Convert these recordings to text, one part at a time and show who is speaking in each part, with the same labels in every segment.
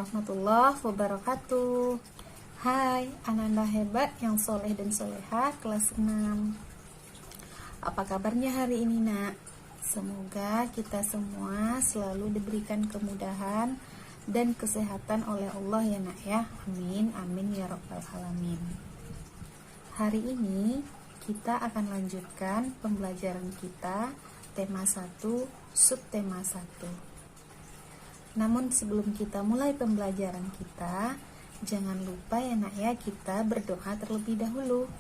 Speaker 1: warahmatullahi wabarakatuh. Hai, anak-anak hebat yang soleh dan soleha kelas 6. Apa kabarnya hari ini, nak? Semoga kita semua selalu diberikan kemudahan dan kesehatan oleh Allah ya, nak ya. Amin, amin ya rabbal alamin. Hari ini kita akan lanjutkan pembelajaran kita tema 1, subtema 1. Namun sebelum kita mulai pembelajaran kita, jangan lupa ya nak ya, kita berdoa terlebih dahulu.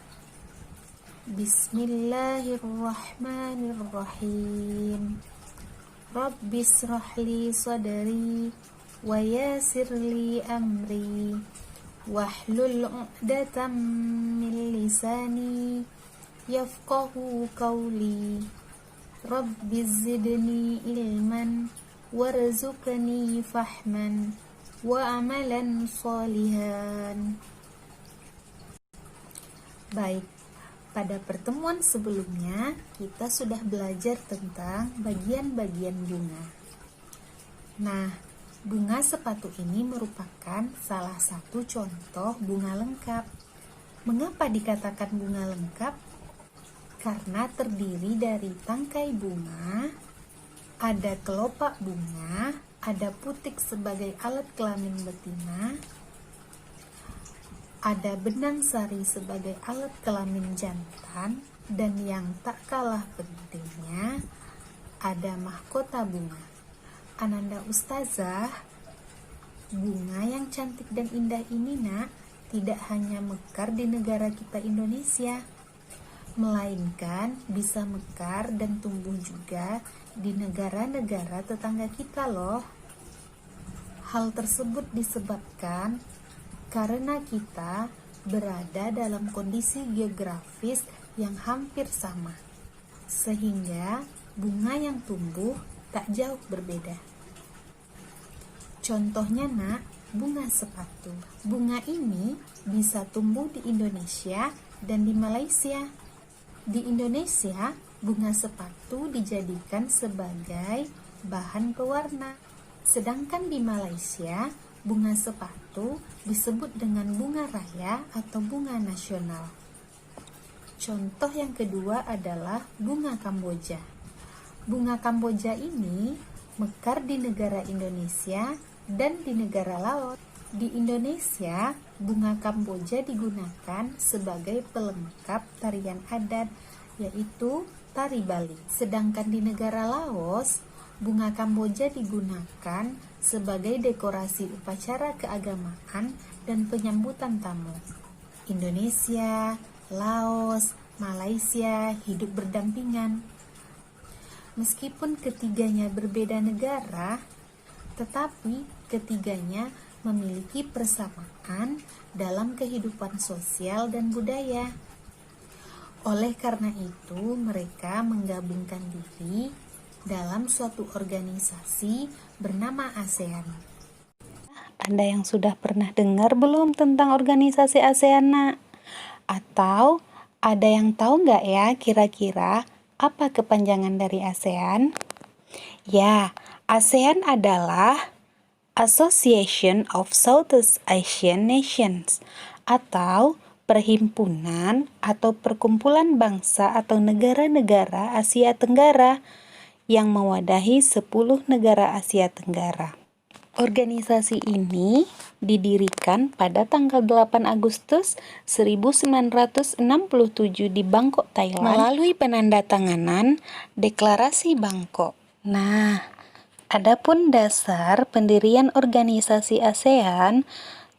Speaker 1: Bismillahirrahmanirrahim. Rabbishrahli sadri wa yassirli amri wahlul 'uqdatam min lisani yafqahu qawli. Rabbiz zidni ilman warzuqni fahman wa amalan sholihan. Baik, pada pertemuan sebelumnya kita sudah belajar tentang bagian-bagian bunga. Nah, bunga sepatu ini merupakan salah satu contoh bunga lengkap. Mengapa dikatakan bunga lengkap? Karena terdiri dari tangkai bunga, ada kelopak bunga, ada putik sebagai alat kelamin betina, ada benang sari sebagai alat kelamin jantan, dan yang tak kalah pentingnya, ada mahkota bunga. Ananda Ustazah, bunga yang cantik dan indah ini nak, tidak hanya mekar di negara kita Indonesia, melainkan bisa mekar dan tumbuh juga di negara-negara tetangga kita loh. Hal tersebut disebabkan karena kita berada dalam kondisi geografis yang hampir sama, sehingga bunga yang tumbuh tak jauh berbeda. Contohnya nak, bunga sepatu. Bunga ini bisa tumbuh di Indonesia dan di Malaysia. Di Indonesia, bunga sepatu dijadikan sebagai bahan pewarna. Sedangkan di Malaysia, bunga sepatu disebut dengan bunga raya atau bunga nasional. Contoh yang kedua adalah bunga Kamboja. Bunga Kamboja ini mekar di negara Indonesia dan di negara Laos. Di Indonesia, bunga Kamboja digunakan sebagai pelengkap tarian adat, yaitu tari Bali. Sedangkan di negara Laos, bunga Kamboja digunakan sebagai dekorasi upacara keagamaan dan penyambutan tamu. Indonesia, Laos, Malaysia hidup berdampingan. Meskipun ketiganya berbeda negara, tetapi ketiganya memiliki persamaan dalam kehidupan sosial dan budaya. Oleh karena itu, mereka menggabungkan diri dalam suatu organisasi bernama ASEAN. Ada yang sudah pernah dengar belum tentang organisasi ASEAN, nak? Atau ada yang tahu nggak ya kira-kira apa kepanjangan dari ASEAN? Ya, ASEAN adalah Association of Southeast Asian Nations, atau perhimpunan atau perkumpulan bangsa atau negara-negara Asia Tenggara yang mewadahi 10 negara Asia Tenggara. Organisasi ini didirikan pada tanggal 8 Agustus 1967 di Bangkok, Thailand, melalui penandatanganan Deklarasi Bangkok. Nah, adapun dasar pendirian organisasi ASEAN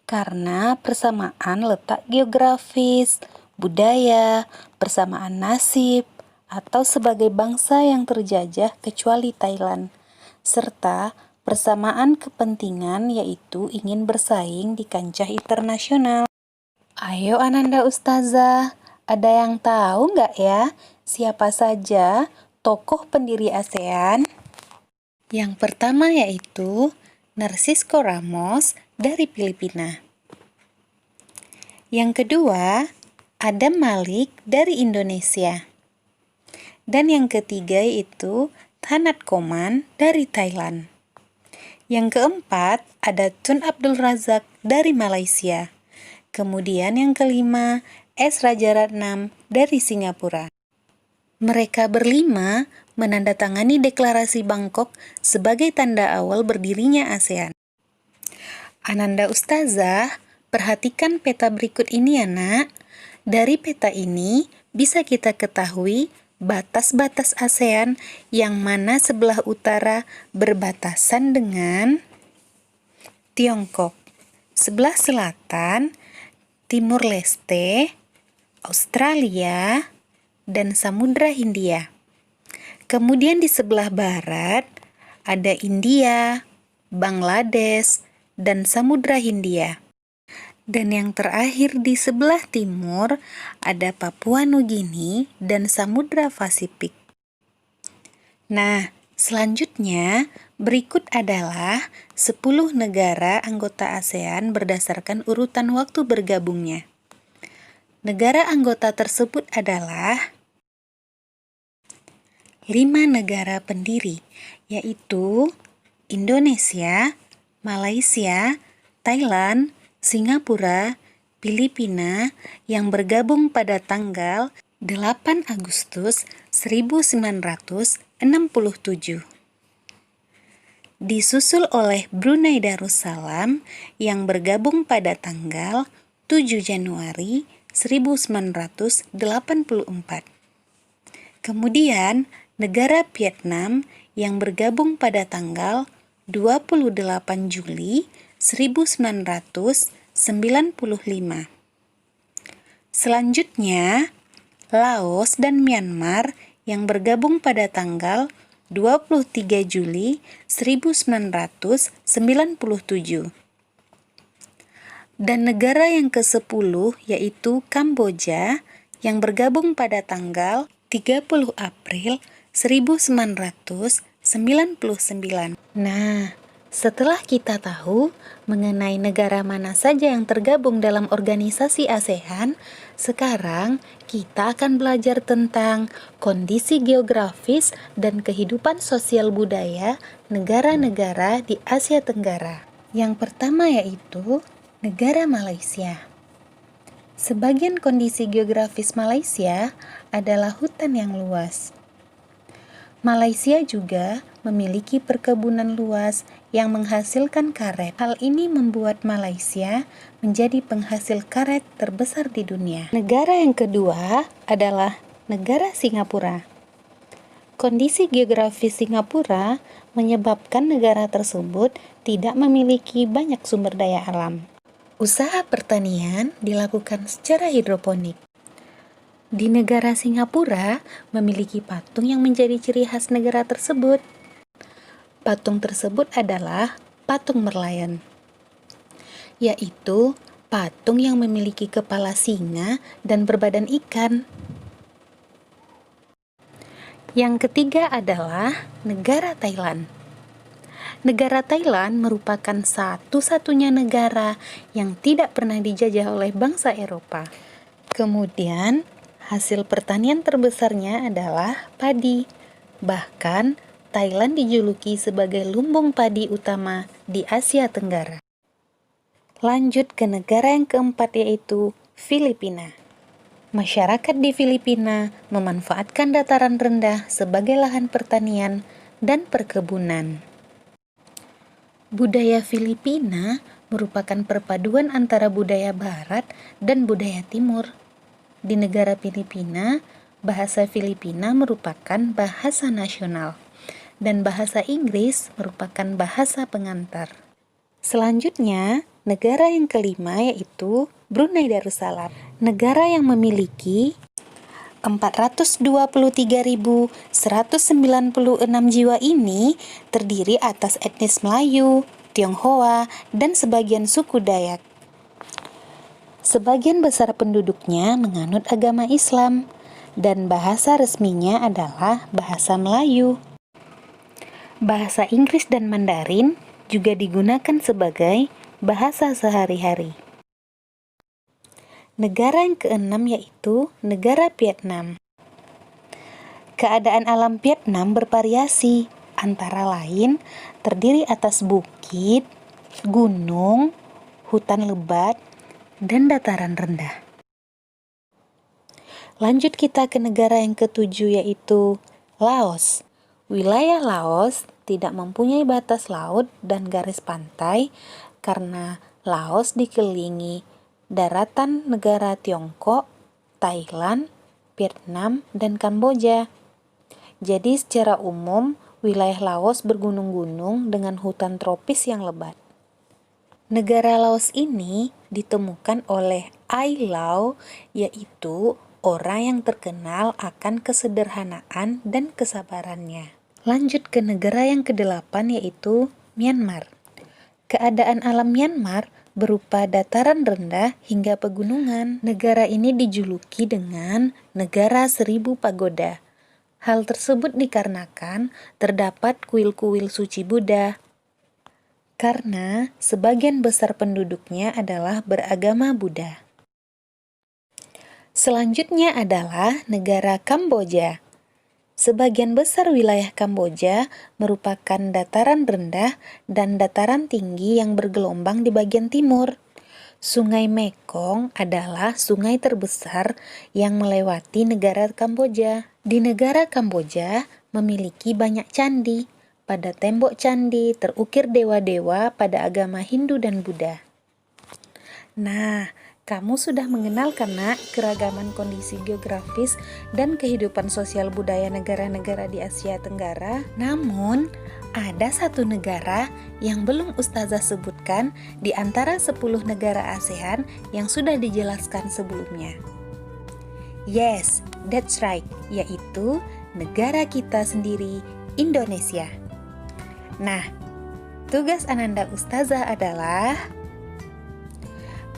Speaker 1: karena persamaan letak geografis, budaya, persamaan nasib, atau sebagai bangsa yang terjajah kecuali Thailand, serta persamaan kepentingan yaitu ingin bersaing di kancah internasional. Ayo Ananda Ustazah, ada yang tahu nggak ya siapa saja tokoh pendiri ASEAN? Yang pertama yaitu Narcisco Ramos dari Filipina. Yang kedua, Adam Malik dari Indonesia. Dan yang ketiga yaitu Thanat Khoman dari Thailand. Yang keempat, ada Tun Abdul Razak dari Malaysia. Kemudian yang kelima, S. Rajaratnam dari Singapura. Mereka berlima menandatangani deklarasi Bangkok sebagai tanda awal berdirinya ASEAN. Ananda Ustazah, perhatikan peta berikut ini ya nak. Dari peta ini bisa kita ketahui batas-batas ASEAN yang mana sebelah utara berbatasan dengan Tiongkok, sebelah selatan Timur Leste, Australia, dan Samudra Hindia. Kemudian di sebelah barat ada India, Bangladesh, dan Samudra Hindia. Dan yang terakhir di sebelah timur ada Papua Nugini dan Samudra Pasifik. Nah, selanjutnya berikut adalah 10 negara anggota ASEAN berdasarkan urutan waktu bergabungnya. Negara anggota tersebut adalah 5 negara pendiri, yaitu Indonesia, Malaysia, Thailand, Singapura, Filipina yang bergabung pada tanggal 8 Agustus 1967. Disusul oleh Brunei Darussalam yang bergabung pada tanggal 7 Januari 1984. Kemudian negara Vietnam yang bergabung pada tanggal 28 Juli 1995. Selanjutnya, Laos dan Myanmar yang bergabung pada tanggal 23 Juli 1997. Dan negara yang ke-10 yaitu Kamboja yang bergabung pada tanggal 30 April 1999. Nah, setelah kita tahu mengenai negara mana saja yang tergabung dalam organisasi ASEAN, sekarang kita akan belajar tentang kondisi geografis dan kehidupan sosial budaya negara-negara di Asia Tenggara. Yang pertama yaitu negara Malaysia. Sebagian kondisi geografis Malaysia adalah hutan yang luas. Malaysia juga memiliki perkebunan luas yang menghasilkan karet. Hal ini membuat Malaysia menjadi penghasil karet terbesar di dunia. Negara yang kedua adalah negara Singapura. Kondisi geografis Singapura menyebabkan negara tersebut tidak memiliki banyak sumber daya alam. Usaha pertanian dilakukan secara hidroponik. Di negara Singapura memiliki patung yang menjadi ciri khas negara tersebut. Patung tersebut adalah patung Merlion, yaitu patung yang memiliki kepala singa dan berbadan ikan. Yang ketiga adalah negara Thailand. Negara Thailand merupakan satu-satunya negara yang tidak pernah dijajah oleh bangsa Eropa. Kemudian, hasil pertanian terbesarnya adalah padi. Bahkan, Thailand dijuluki sebagai lumbung padi utama di Asia Tenggara. Lanjut ke negara yang keempat yaitu Filipina. Masyarakat di Filipina memanfaatkan dataran rendah sebagai lahan pertanian dan perkebunan. Budaya Filipina merupakan perpaduan antara budaya barat dan budaya timur. Di negara Filipina, bahasa Filipina merupakan bahasa nasional dan bahasa Inggris merupakan bahasa pengantar. Selanjutnya, negara yang kelima yaitu Brunei Darussalam. Negara yang memiliki 423.196 jiwa ini terdiri atas etnis Melayu, Tionghoa, dan sebagian suku Dayak. Sebagian besar penduduknya menganut agama Islam dan bahasa resminya adalah bahasa Melayu. Bahasa Inggris dan Mandarin juga digunakan sebagai bahasa sehari-hari. Negara yang keenam yaitu negara Vietnam. Keadaan alam Vietnam bervariasi. antara lain terdiri atas bukit, gunung, hutan lebat, dan dataran rendah. Lanjut kita ke negara yang ketujuh, yaitu Laos. Wilayah Laos tidak mempunyai batas laut dan garis pantai karena Laos dikelilingi daratan negara Tiongkok, Thailand, Vietnam, dan Kamboja. Jadi secara umum, wilayah Laos bergunung-gunung dengan hutan tropis yang lebat. Negara Laos ini ditemukan oleh Ai Lau, yaitu orang yang terkenal akan kesederhanaan dan kesabarannya. Lanjut ke negara yang ke-8, yaitu Myanmar. Keadaan alam Myanmar berupa dataran rendah hingga pegunungan. Negara ini dijuluki dengan negara 1000 pagoda. Hal tersebut dikarenakan terdapat kuil-kuil suci Buddha. Karena sebagian besar penduduknya adalah beragama Buddha. Selanjutnya adalah negara Kamboja. Sebagian besar wilayah Kamboja merupakan dataran rendah dan dataran tinggi yang bergelombang di bagian timur. Sungai Mekong adalah sungai terbesar yang melewati negara Kamboja. Di negara Kamboja memiliki banyak candi. Pada tembok candi terukir dewa-dewa pada agama Hindu dan Buddha. Nah, kamu sudah mengenal karena keragaman kondisi geografis dan kehidupan sosial budaya negara-negara di Asia Tenggara. Namun, ada satu negara yang belum Ustazah sebutkan di antara 10 negara ASEAN yang sudah dijelaskan sebelumnya. Yes, that's right, yaitu negara kita sendiri, Indonesia. Nah, tugas Ananda Ustazah adalah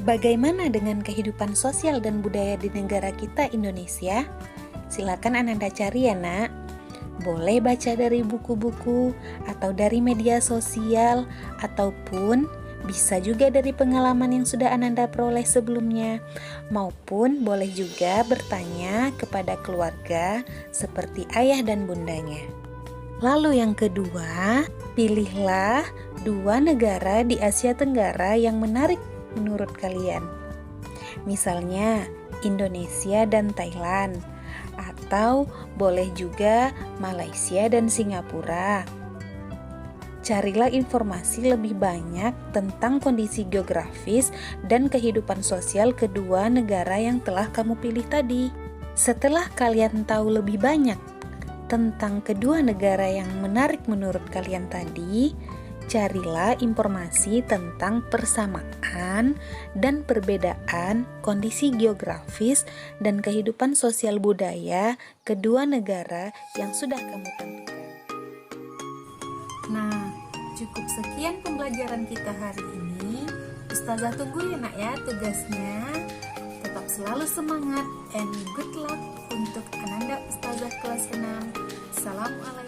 Speaker 1: bagaimana dengan kehidupan sosial dan budaya di negara kita Indonesia? Silakan Ananda cari ya nak. Boleh baca dari buku-buku atau dari media sosial ataupun bisa juga dari pengalaman yang sudah Ananda peroleh sebelumnya. Maupun boleh juga bertanya kepada keluarga seperti ayah dan bundanya. Lalu yang kedua, pilihlah 2 negara di Asia Tenggara yang menarik menurut kalian. Misalnya Indonesia dan Thailand, atau boleh juga Malaysia dan Singapura. Carilah informasi lebih banyak tentang kondisi geografis dan kehidupan sosial kedua negara yang telah kamu pilih tadi. Setelah kalian tahu lebih banyak tentang kedua negara yang menarik menurut kalian tadi, carilah informasi tentang persamaan dan perbedaan kondisi geografis dan kehidupan sosial budaya kedua negara yang sudah kamu tentukan. Nah, cukup sekian pembelajaran kita hari ini. Ustazah tunggu ya nak ya tugasnya. Tetap selalu semangat and good luck untuk Ananda Ustazah kelas 6. Assalamualaikum.